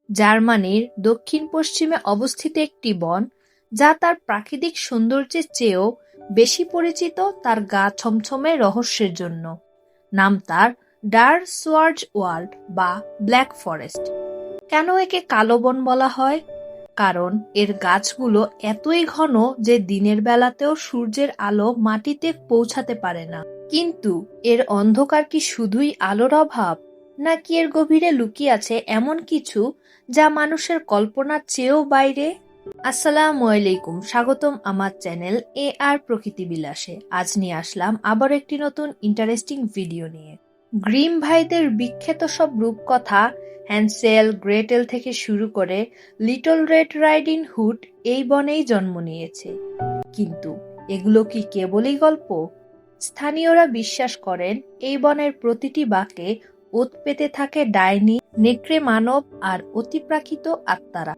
জার্মানির দক্ষিণ-পশ্চিমে অবস্থিত একটি বন, যা তার প্রাকৃতিক সৌন্দর্যের চেয়েও বেশি পরিচিত তার গা ছমছমে রহস্যের জন্য। নাম তার ডার সোয়ার্জওয়াল্ড বা ব্ল্যাক ফরেস্ট। কেন একে কালো বন বলা হয়? কারণ এর গাছগুলো এতই ঘন যে দিনের বেলাতেও সূর্যের আলো মাটিতে পৌঁছাতে পারে না। কিন্তু এর অন্ধকার কি শুধুই আলোর অভাব, নাকি এর গভীরে লুকিয়ে আছে এমন কিছু যা মানুষের কল্পনার চেয়েও বাইরে? আসসালামু আলাইকুম, স্বাগতম আমার চ্যানেল আর প্রকৃতি বিলাসে। আজ নিয়ে আসলাম আবার একটি নতুন ইন্টারেস্টিং ভিডিও নিয়ে। গ্রিম ভাইদের বিখ্যাত সব রূপকথা, হ্যান্সেল গ্রেটেল থেকে শুরু করে লিটল রেড রাইডিং হুড এই বনেই জন্ম নিয়েছে। কিন্তু এগুলো কি কেবলই গল্প? স্থানীয়রা বিশ্বাস করেন এই বনের প্রতিটি বাঁকে ওত পেতে থাকে ডাইনি, নেকড়ে মানব আর অতিপ্রাকৃত আত্মারা।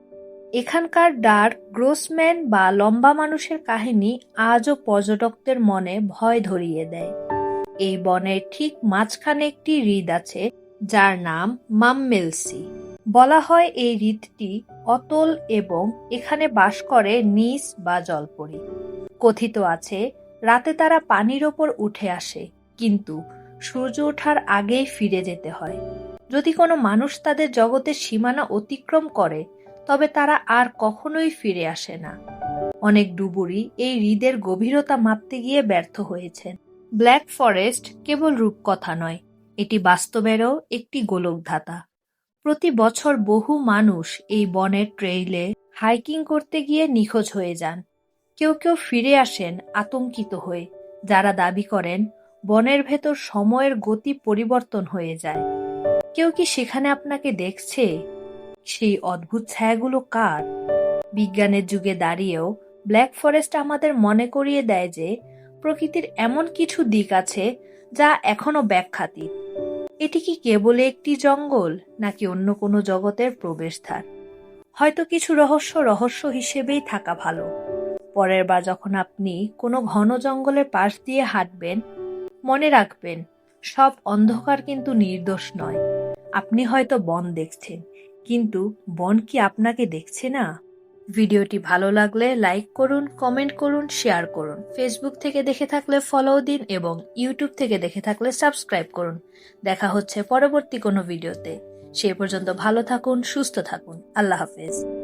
এখানকার ডার্ক গ্রোসম্যান বা লম্বা মানুষের কাহিনী আজও পর্যটকদের মনে ভয় ধরিয়ে দেয়। এই বনের ঠিক মাঝখানে একটি হ্রদ আছে, যার নাম মাম্মেলসি। বলা হয় এই হ্রদটি অতল এবং এখানে বাস করে নিস বা জলপরি। কথিত আছে রাতে তারা পানির ওপর উঠে আসে, কিন্তু সূর্য ওঠার আগেই ফিরে যেতে হয়। যদি কোনো মানুষ তাদের জগতের সীমানা অতিক্রম করে, তবে তারা আর কখনোই ফিরে আসে না। অনেক ডুবুরি এই হ্রদের গভীরতা মাপতে গিয়ে ব্যর্থ হয়েছেন। ব্ল্যাক ফরেস্ট কেবল রূপকথা নয়, এটি বাস্তবেরও একটি গোলকধাতা। প্রতি বছর বহু মানুষ এই বনের ট্রেইলে হাইকিং করতে গিয়ে নিখোঁজ হয়ে যান। কেউ কেউ ফিরে আসেন আতঙ্কিত হয়ে, যারা দাবি করেন বনের ভেতর সময়ের গতি পরিবর্তন হয়ে যায়। কেউ কি সেখানে আপনাকে দেখছে? সেই অদ্ভুত ছায়াগুলো কার? বিজ্ঞানের যুগে দাঁড়িয়েও ব্ল্যাক ফরেস্ট আমাদের মনে করিয়ে দেয় যে প্রকৃতির এমন কিছু দিক আছে যা এখনো ব্যাখ্যাতীত। এটি কি কেবল একটি জঙ্গল, নাকি অন্য কোনো জগতের প্রবেশদ্বার? হয়তো কিছু রহস্য রহস্য হিসেবেই থাকা ভালো। পরের বার যখন আপনি কোনো ঘন জঙ্গলের পাশ দিয়ে হাঁটবেন, মনে রাখবেন সব অন্ধকার কিন্তু নির্দোষ নয়। আপনি হয়তো বন দেখছেন, কিন্তু বন কি আপনাকে দেখছে না? ভিডিওটি ভালো লাগলে লাইক করুন, কমেন্ট করুন, শেয়ার করুন। ফেসবুক থেকে দেখে থাকলে ফলো দিন এবং ইউটিউব থেকে দেখে থাকলে সাবস্ক্রাইব করুন। দেখা হচ্ছে পরবর্তী কোনো ভিডিওতে। সেই পর্যন্ত ভালো থাকুন, সুস্থ থাকুন। আল্লাহ হাফেজ।